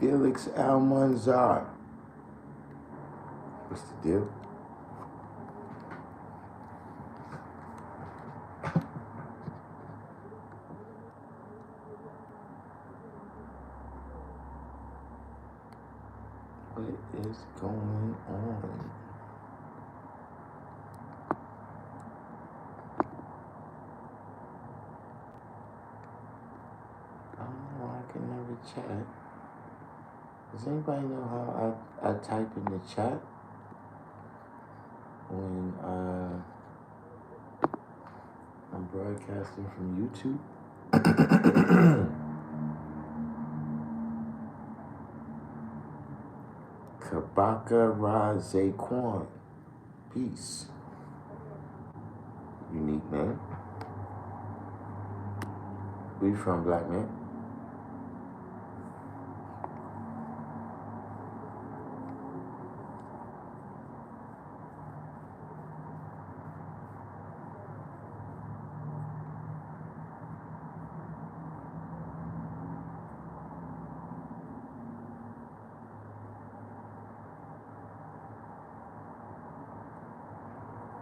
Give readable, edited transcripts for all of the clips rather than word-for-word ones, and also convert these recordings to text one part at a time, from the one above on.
Felix Almanzar. What's the deal? What is going on? I don't know. I can never chat. Does anybody know how I type in the chat when I'm broadcasting from YouTube? Kabaka Razaquan. Peace. Unique name. Where you from, black man?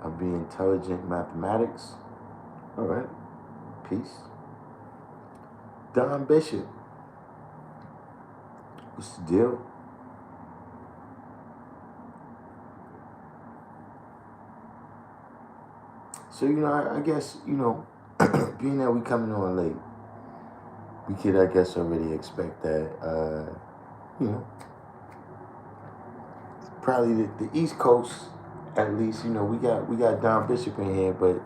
I'll be intelligent mathematics. All right. Peace. Don Bishop. What's the deal? So, I guess, being that we coming on late, we could, I guess, already expect that, probably the East Coast, at least, we got Don Bishop in here, but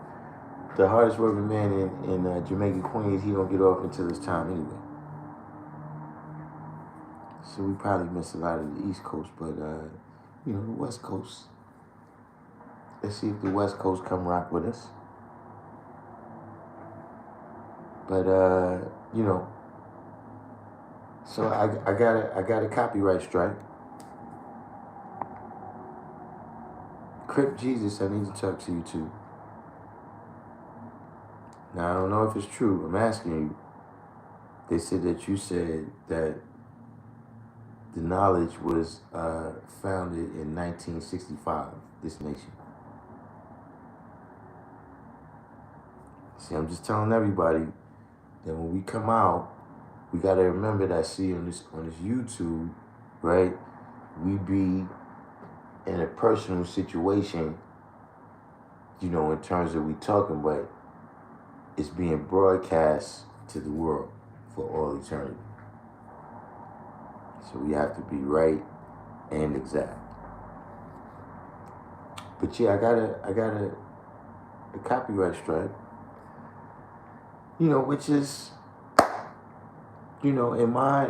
the hardest working man in Jamaica, Queens, he don't get off until his time anyway. So we probably miss a lot of the East Coast, but, the West Coast. Let's see if the West Coast come rock with us. But, so I got a copyright strike. Crip Jesus, I need to talk to you too. Now, I don't know if it's true. I'm asking you. They said that you said that the knowledge was founded in 1965, this nation. See, I'm just telling everybody that when we come out, we got to remember that, see, on this YouTube, right, we be in a personal situation, in terms of we talking, but it's being broadcast to the world for all eternity. So we have to be right and exact. But yeah, I got a copyright strike. Which is, in my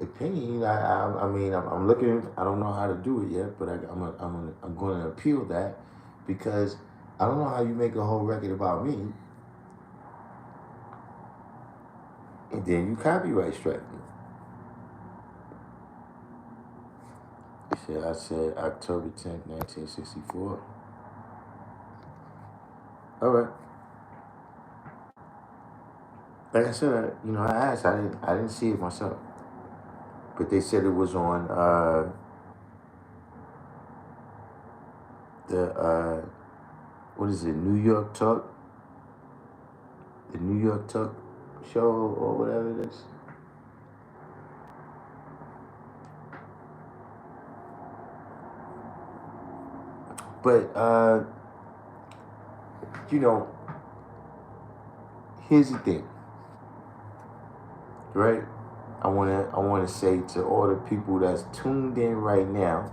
opinion, I mean, I'm looking. I don't know how to do it yet, but I'm going to appeal that, because I don't know how you make a whole record about me and then you copyright strike me. I said October 10th, 1964. All right. Like I said, I asked. I didn't see it myself, but they said it was on the what is it? New York Talk, the New York Talk show or whatever it is. But you know, here's the thing, right? I wanna say to all the people that's tuned in right now,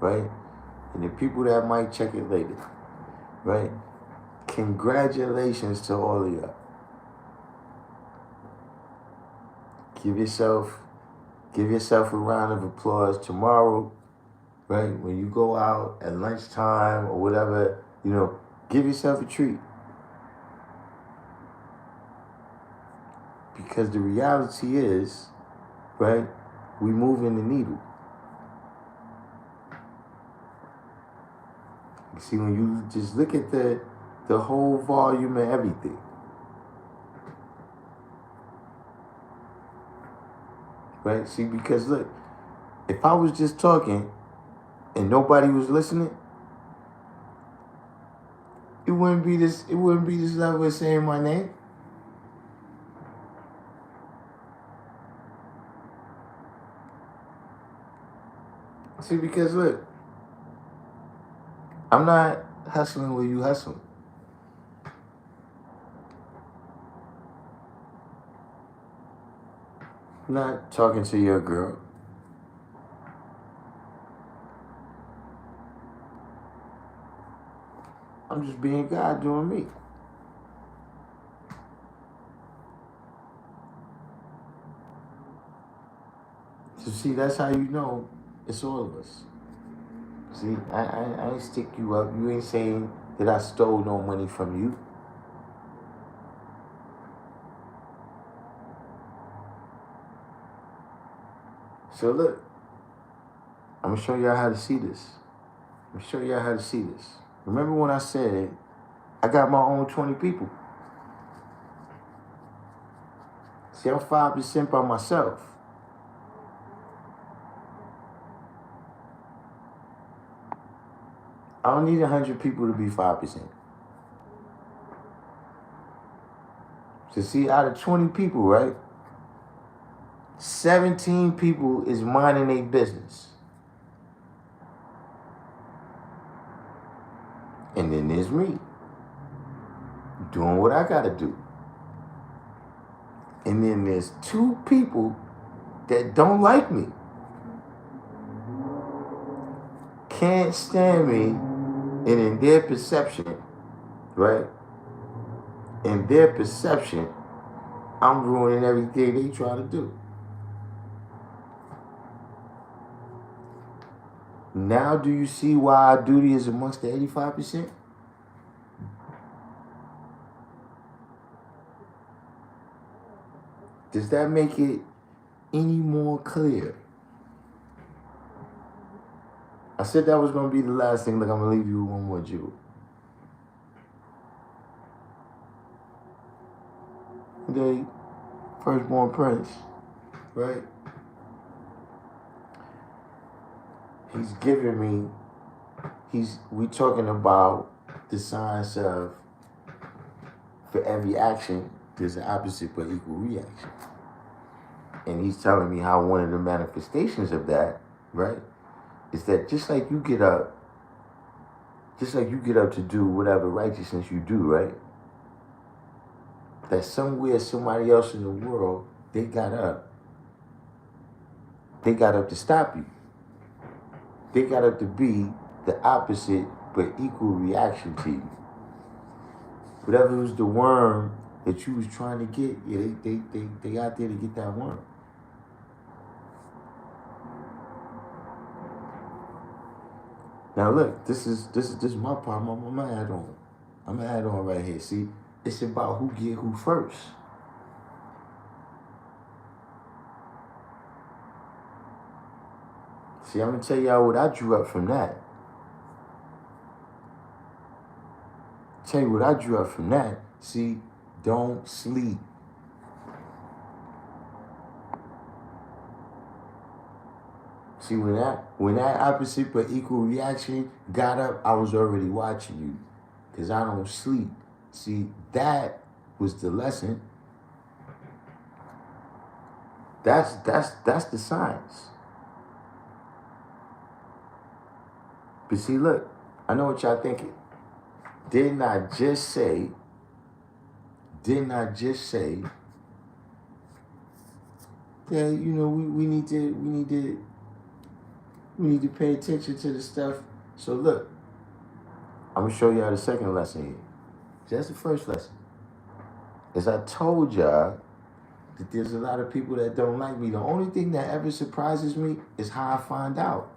right? And the people that might check it later, right? Congratulations to all of y'all. Give yourself a round of applause tomorrow, right? When you go out at lunchtime or whatever, give yourself a treat. Because the reality is, right, we moving the needle. You see, when you just look at the whole volume of everything, right? See, because look, if I was just talking and nobody was listening, it wouldn't be this level of saying my name. See, because look, I'm not hustling where you hustling. I'm not talking to your girl. I'm just being God doing me. So see, that's how you know it's all of us. See, I ain't stick you up. You ain't saying that I stole no money from you. So look, I'm gonna show y'all how to see this. Remember when I said I got my own 20 people? See, I'm 5% by myself. I don't need 100 people to be 5%. So see, out of 20 people, right? 17 people is minding their business. And then there's me, doing what I gotta do. And then there's 2 people that don't like me. Can't stand me, and in their perception, right? In their perception, I'm ruining everything they try to do. Now do you see why our duty is amongst the 85%? Does that make it any more clear? I said that was going to be the last thing. Look, I'm going to leave you with one more jewel. The firstborn prince, right? He's giving me, we talking about the science of, for every action, there's an opposite but equal reaction. And he's telling me how one of the manifestations of that, right, is that just like you get up to do whatever righteousness you do, right, that somewhere somebody else in the world, they got up to stop you. They got up to be the opposite but equal reaction to you. Whatever was the worm that you was trying to get, yeah, they out there to get that worm. Now look, this is my part. I'm gonna add on. I'm gonna add on right here. See, it's about who get who first. See, I'm gonna tell y'all what I drew up from that. See, don't sleep. See, when that opposite but equal reaction got up, I was already watching you, because I don't sleep. See, that was the lesson. That's the science. But see, look, I know what y'all thinking. Didn't I just say that, you know, we need to pay attention to the stuff. So look, I'm gonna show y'all the second lesson here. That's the first lesson. As I told y'all that there's a lot of people that don't like me. The only thing that ever surprises me is how I find out.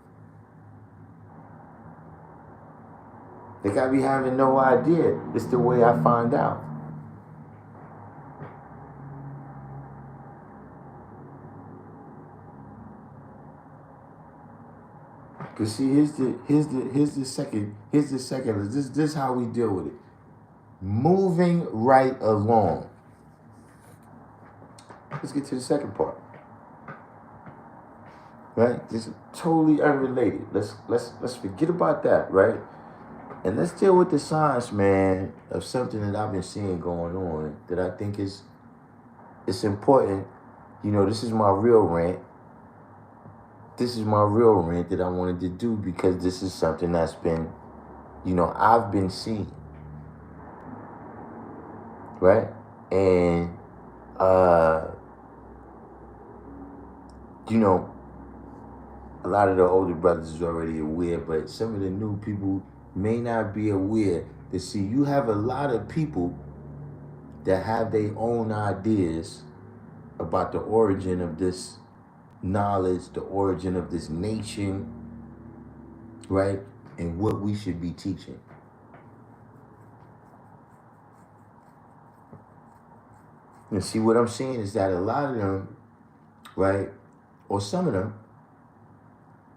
Like I be having no idea. It's the way I find out. Cause see, here's the second. This is how we deal with it. Moving right along. Let's get to the second part. Right? This is totally unrelated. Let's forget about that, right? And let's deal with the science, man, of something that I've been seeing going on that I think it's important. You know, this is my real rant. This is my real rant that I wanted to do because this is something that's been, you know, I've been seeing. Right? And you know, a lot of the older brothers is already aware, but some of the new people may not be aware that, see, you have a lot of people that have their own ideas about the origin of this knowledge, the origin of this nation, right? And what we should be teaching. And see, what I'm saying is that a lot of them, right, or some of them,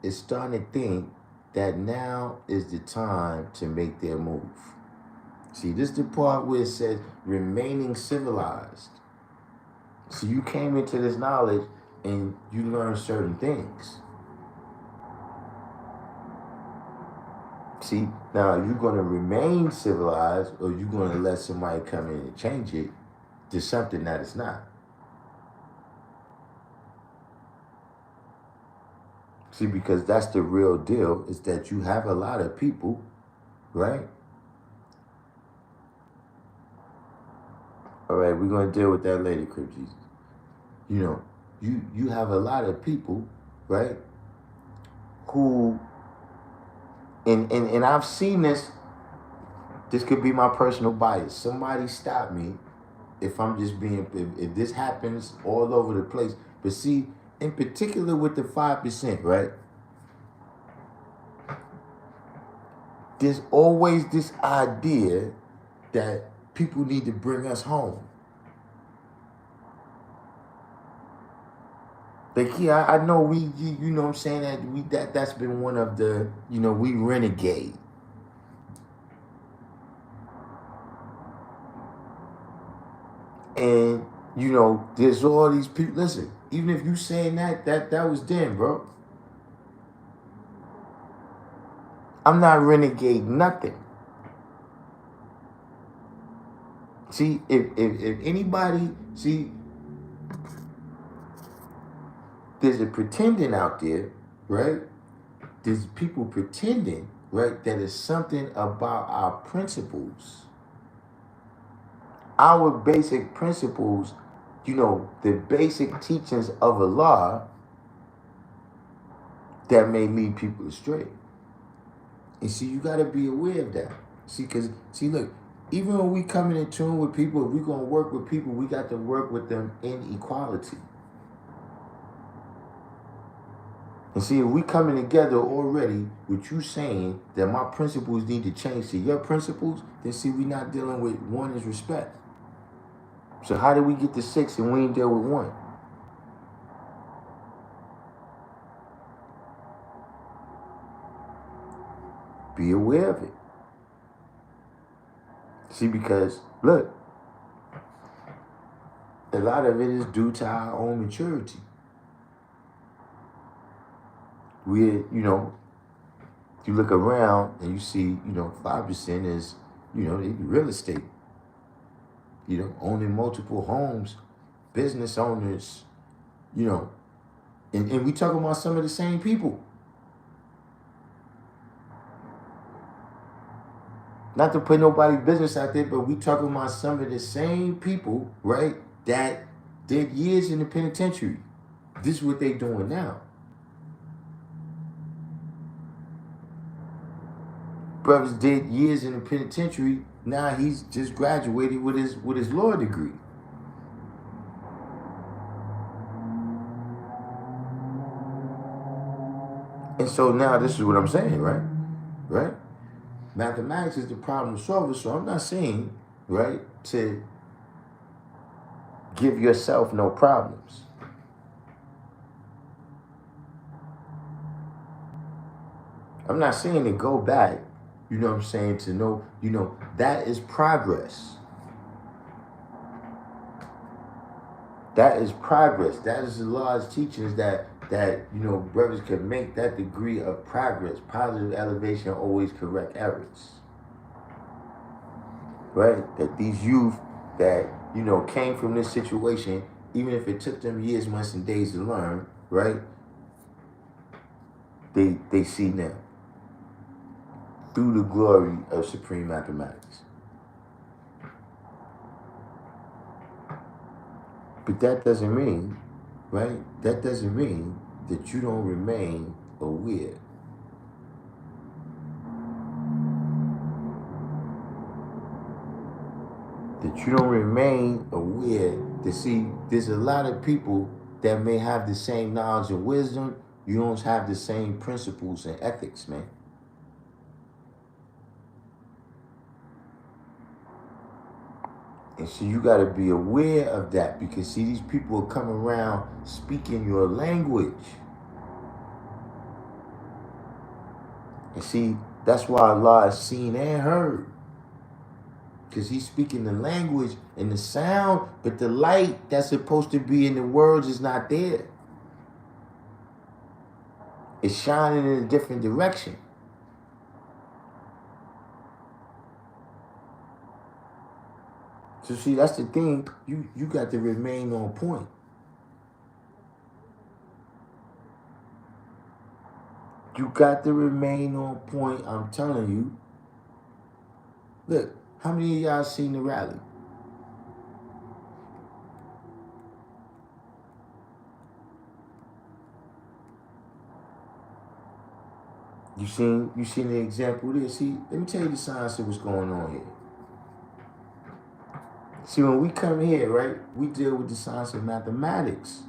is starting to think that now is the time to make their move. See, this is the part where it says remaining civilized. So you came into this knowledge and you learned certain things. See, now you're going to remain civilized, or you're going to let somebody come in and change it to something that it's not. See, because that's the real deal, is that you have a lot of people, right? All right, we're going to deal with that later, Crib Jesus. You know, you have a lot of people, right, who, and I've seen this could be my personal bias. Somebody stop me if I'm just being, if this happens all over the place. But see, in particular with the 5%, right? There's always this idea that people need to bring us home. Like, yeah, I know you know what I'm saying, that's been one of the, you know, we renegade. And, you know, there's all these people, listen, even if you saying that was then, bro. I'm not renegade nothing. See, if anybody, see, there's a pretending out there, right? There's people pretending, right, that it's something about our principles. Our basic principles, you know, the basic teachings of Allah that may lead people astray. And see, you got to be aware of that. See, because, see, look, even when we coming in tune with people, if we're going to work with people, we got to work with them in equality. And see, if we coming together already with you saying that my principles need to change to your principles, then see, we not dealing with one is respect. So how did we get to 6 and we ain't deal with 1? Be aware of it. See, because, look, a lot of it is due to our own maturity. You know, you look around and you see, you know, 5% is, you know, real estate. You know, owning multiple homes, business owners, you know, and we talking about some of the same people. Not to put nobody's business out there, but we talking about some of the same people, right, that did years in the penitentiary. This is what they doing now. Brothers did years in the penitentiary. Now he's just graduated with his law degree. And so now this is what I'm saying, right? Right? Mathematics is the problem solver, so I'm not saying, right, to give yourself no problems. I'm not saying to go back, you know what I'm saying, to know, that is progress. That is progress. That is the Lord's teachings that brothers can make that degree of progress. Positive elevation always correct errors. Right? That these youth that, came from this situation, even if it took them years, months, and days to learn, right? They see now. Through the glory of supreme mathematics. But that doesn't mean, right? That doesn't mean that you don't remain aware. That you don't remain aware to see there's a lot of people that may have the same knowledge and wisdom. You don't have the same principles and ethics, man. And so you got to be aware of that, because see, these people are coming around speaking your language. And see, that's why Allah is seen and heard. Because he's speaking the language and the sound, but the light that's supposed to be in the words is not there. It's shining in a different direction. So see, that's the thing. You got to remain on point. You got to remain on point. I'm telling you. Look, how many of y'all seen the rally? You seen the example there? See, let me tell you the science of what's going on here. See, when we come here, right, we deal with the science of mathematics.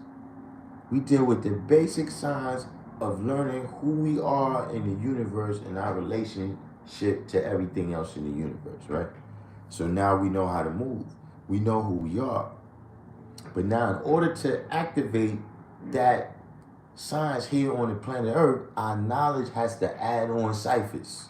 We deal with the basic science of learning who we are in the universe and our relationship to everything else in the universe, right? So now we know how to move. We know who we are. But now in order to activate that science here on the planet Earth, our knowledge has to add on ciphers.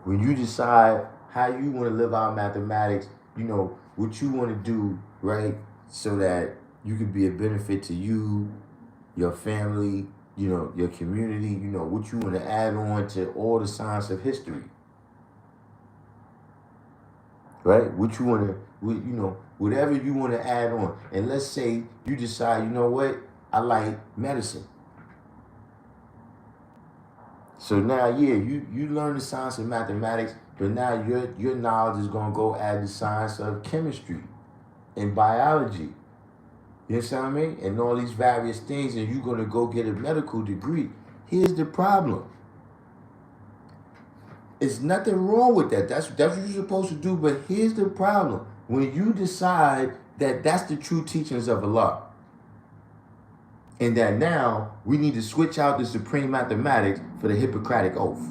When you decide how you want to live out mathematics, what you want to do, right, so that you can be a benefit to you, your family, your community, what you want to add on to all the science of history. Right? What you want to, whatever you want to add on. And let's say you decide, you know what, I like medicine. So now, yeah, you learn the science of mathematics, but now your knowledge is going to go add the science of chemistry and biology. You understand what I mean? And all these various things, and you're going to go get a medical degree. Here's the problem. There's nothing wrong with that. That's what you're supposed to do, but here's the problem. When you decide that that's the true teachings of Allah, and that now we need to switch out the supreme mathematics for the Hippocratic Oath.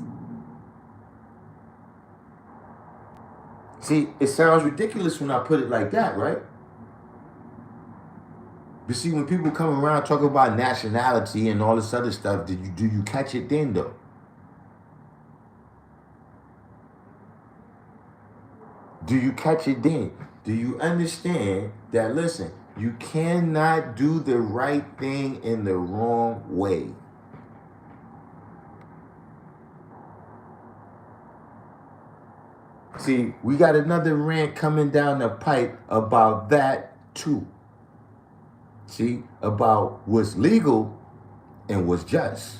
See, it sounds ridiculous when I put it like that, right? But see, when people come around talking about nationality and all this other stuff, do you catch it then, though? Do you catch it then? Do you understand that, listen, you cannot do the right thing in the wrong way? See, we got another rant coming down the pipe about that too. See, about what's legal and what's just.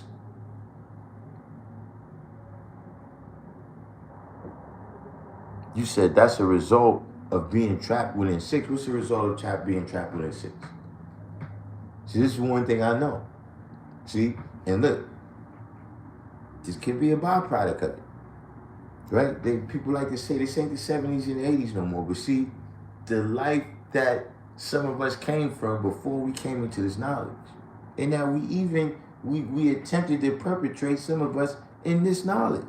You said that's a result of being trapped within six. What's the result of being trapped within six? See, this is one thing I know. See, and look, this could be a byproduct of it, right? People like to say this ain't the 70s and the 80s no more. But see, the life that some of us came from before we came into this knowledge, and now we attempted to perpetrate, some of us, in this knowledge.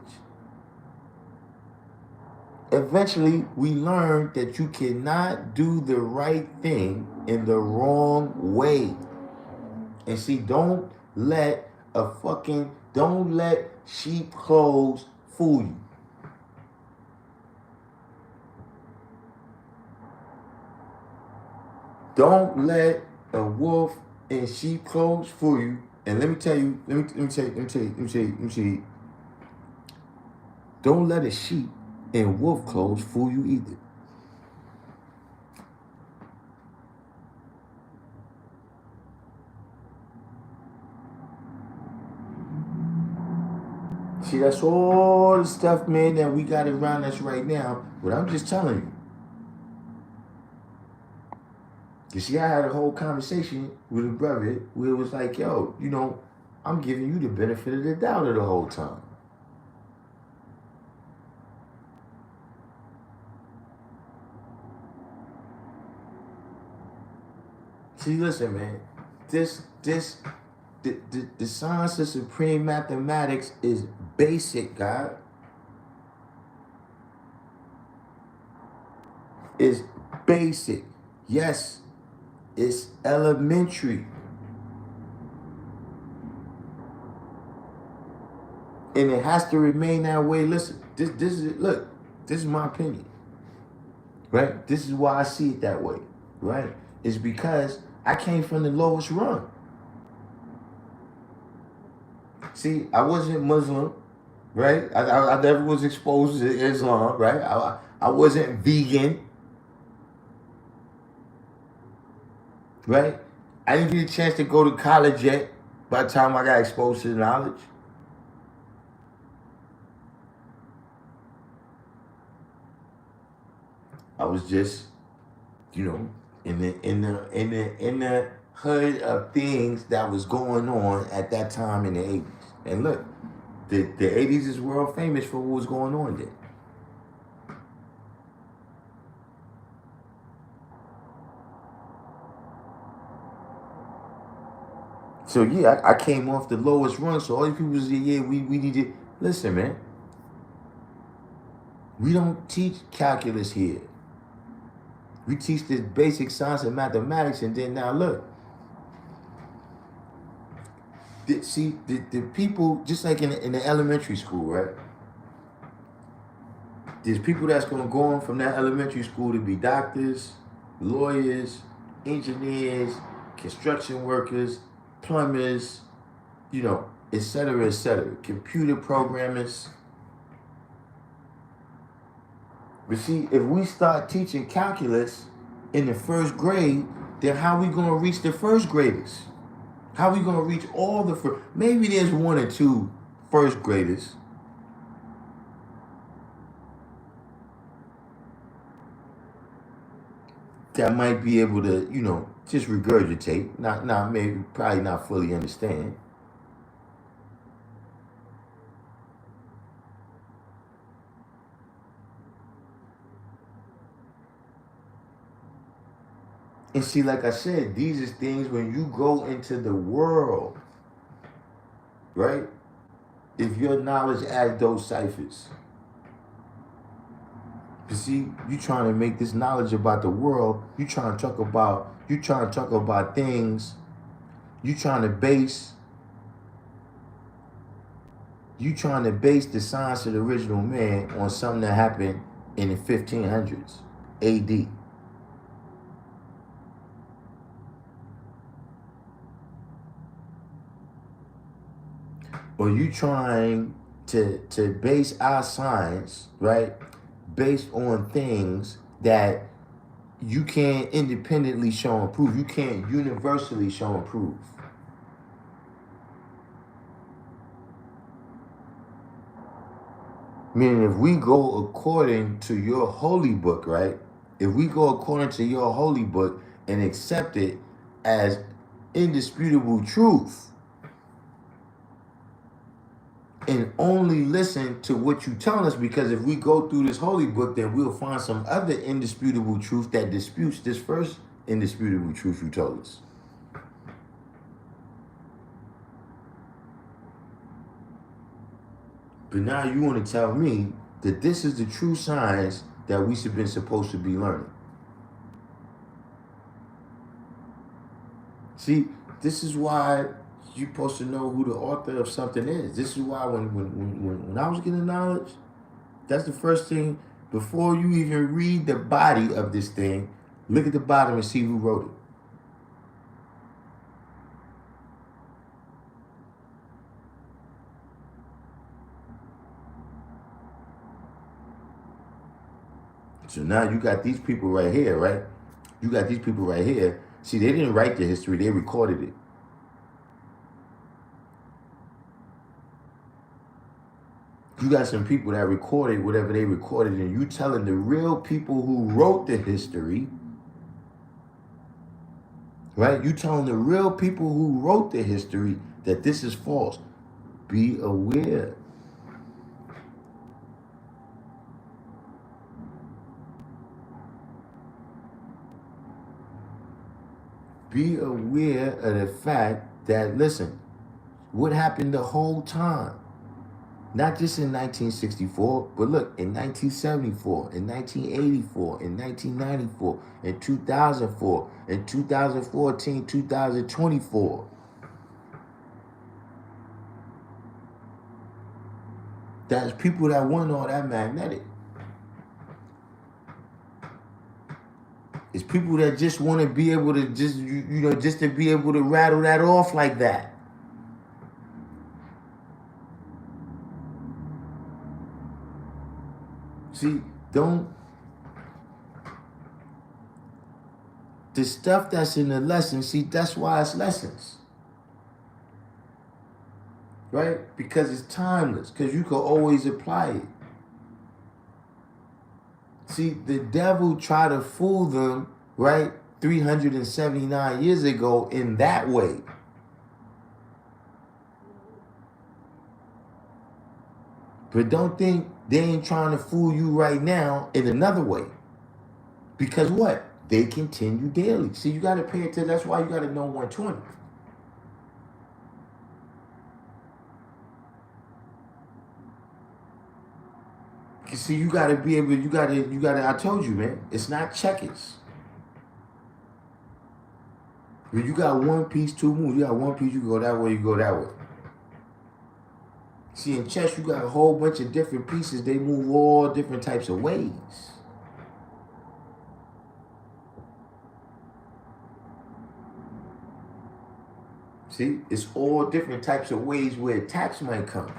Eventually, we learned that you cannot do the right thing in the wrong way. And see, don't let sheep clothes fool you. Don't let a wolf in sheep clothes fool you. And let me tell you, don't let a sheep in wolf clothes fool you either. See, that's all the stuff, man, that we got around us right now. But I'm just telling you. You see, I had a whole conversation with a brother where it was like, yo, I'm giving you the benefit of the doubt of the whole time. See, listen, man. The science of supreme mathematics is basic, God. It's basic. Yes, it's elementary. And it has to remain that way. Listen, this is my opinion. Right? This is why I see it that way. Right? It's because I came from the lowest rung. See, I wasn't Muslim, right? I never was exposed to Islam, right? I wasn't vegan, right? I didn't get a chance to go to college yet by the time I got exposed to the knowledge. I was just, in the hood of things that was going on at that time in the 80s. And look, the 80s is world famous for what was going on there. So yeah, I came off the lowest rung. So all these people say, yeah, we need to listen, man. We don't teach calculus here. We teach this basic science and mathematics, and then now look. The people, just like in the elementary school, right? There's people that's going to go on from that elementary school to be doctors, lawyers, engineers, construction workers, plumbers, et cetera, computer programmers. But see, if we start teaching calculus in the first grade, then how are we going to reach the first graders? How are we going to reach all the first? Maybe there's 1 or 2 first graders. That might be able to, just regurgitate, probably not fully understand. And see, like I said, these are things when you go into the world, right? If your knowledge adds those ciphers. You see, you trying to make this knowledge about the world, you trying to talk about things, you trying to base the science of the original man on something that happened in the 1500s AD. Or you trying to base our science, right, based on things that you can't independently show and prove. You can't universally show and prove. Meaning if we go according to your holy book, right? If we go according to your holy book and accept it as indisputable truth and only listen to what you tell us, because if we go through this holy book, then we'll find some other indisputable truth that disputes this first indisputable truth you told us. But now you want to tell me that this is the true science that we should been supposed to be learning. See, this is why you're supposed to know who the author of something is. This is why when I was getting knowledge, that's the first thing. Before you even read the body of this thing, look at the bottom and see who wrote it. So now you got these people right here, right? You got these people right here. See, they didn't write the history, they recorded it. You got some people that recorded whatever they recorded, and you telling the real people who wrote the history, right? You telling the real people who wrote the history that this is false. Be aware. Be aware of the fact that, listen, what happened the whole time? Not just in 1964, but look, in 1974, in 1984, in 1994, in 2004, in 2014, 2024. That's people that want all that magnetic. It's people that just want to be able to just to be able to rattle that off like that. See, the stuff that's in the lesson, see, that's why it's lessons. Right? Because it's timeless, because you can always apply it. See, the devil tried to fool them, right, 379 years ago in that way. But don't think they ain't trying to fool you right now in another way. Because what? They continue daily. See, you got to pay attention. That's why you got to know 120. See, you gotta be able, you gotta, I told you, man, it's not checkers. When you got one piece, two moves, you got one piece, you go that way, you go that way. See, in chess, you got a whole bunch of different pieces, they move all different types of ways. See, it's all different types of ways where attacks might come.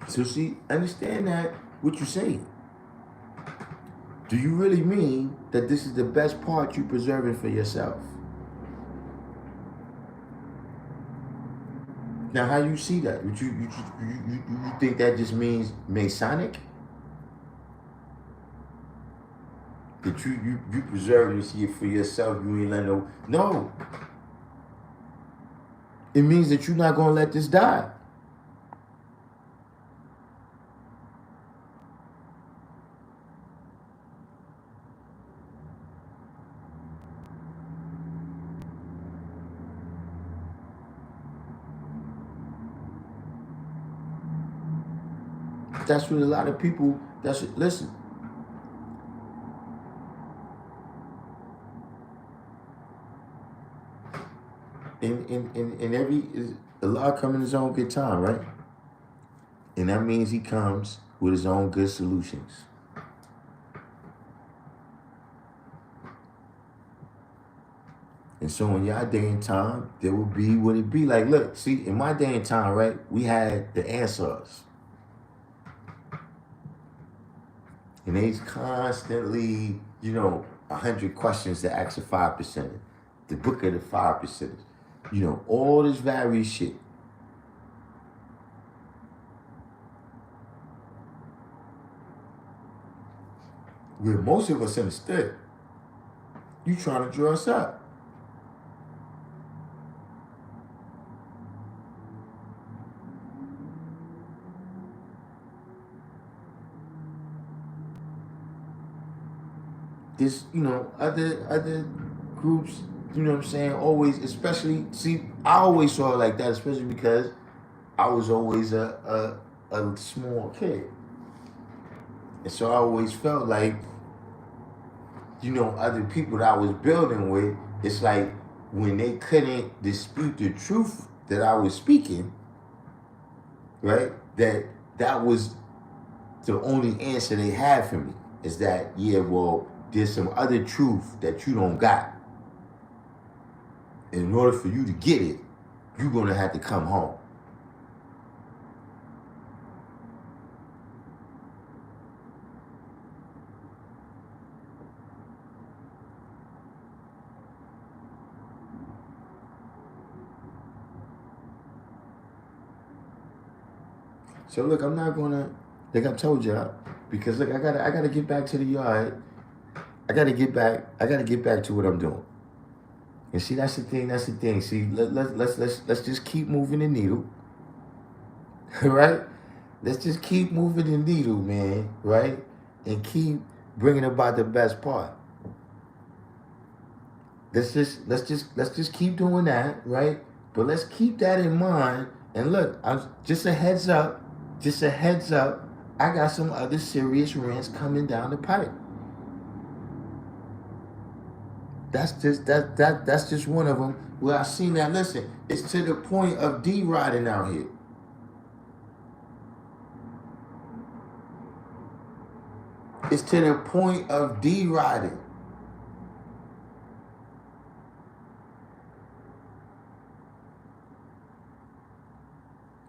So see, understand that what you're saying. Do you really mean that this is the best part you're preserving for yourself? Now, how you see that? You think that just means Masonic? That you preserve this here for yourself, you ain't let no. It means that you're not gonna let this die. That's what a lot of people, listen. In Allah come in his own good time, right? And that means he comes with his own good solutions. And so in your day and time, there will be what it be. Like, look, see, in my day and time, right, we had the answers. And they's constantly, 100 questions to ask a 5%. The book of the 5%. You know, all this various shit. Where most of us understood, you trying to draw us up. This, you know, other groups, you know what I'm saying, always, especially, see, I always saw it like that, especially because I was always a small kid. And so I always felt like, you know, other people that I was building with, it's like when they couldn't dispute the truth that I was speaking, right? That was the only answer they had for me. Is that, yeah, well, there's some other truth that you don't got. In order for you to get it, you're gonna have to come home. So look, I'm not gonna, like I told y'all, because look, I gotta get back to the yard. I gotta get back to what I'm doing. And see, that's the thing. See, let's just keep moving the needle. Right? Let's just keep moving the needle, man, right? And keep bringing about the best part. Let's just keep doing that, right? But let's keep that in mind. And look, just a heads up, I got some other serious rants coming down the pipe. That's just one of them where I seen that. Listen, it's to the point of D-riding out here. It's to the point of D-riding.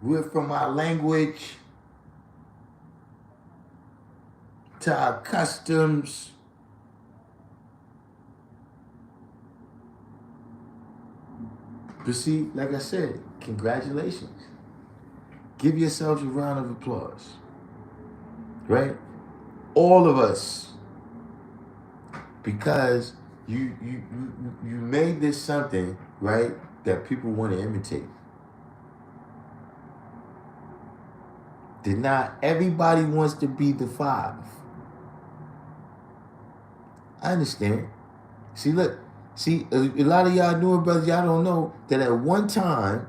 We're from our language to our customs. But see, like I said, congratulations. Give yourselves a round of applause. Right? All of us. Because you made this something, right, that people want to imitate. That not everybody wants to be the 5. I understand. See, look. See, a lot of y'all newer brothers, y'all don't know that at one time,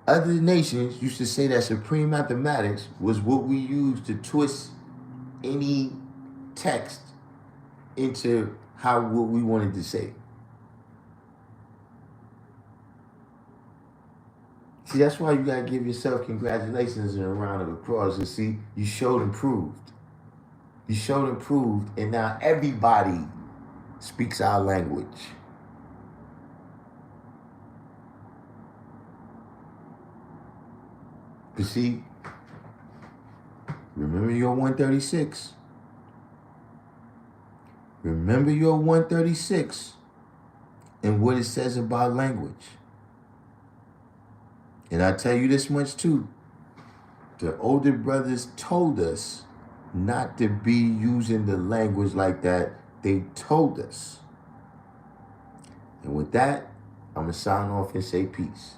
other nations used to say that supreme mathematics was what we used to twist any text into what we wanted to say. See, that's why you gotta give yourself congratulations and a round of applause. And see, you showed and proved. You showed and proved, and now everybody speaks our language. But see, remember your 136. Remember your 136 and what it says about language. And I tell you this much too. The older brothers told us not to be using the language like that. They told us. And with that, I'm going to sign off and say peace.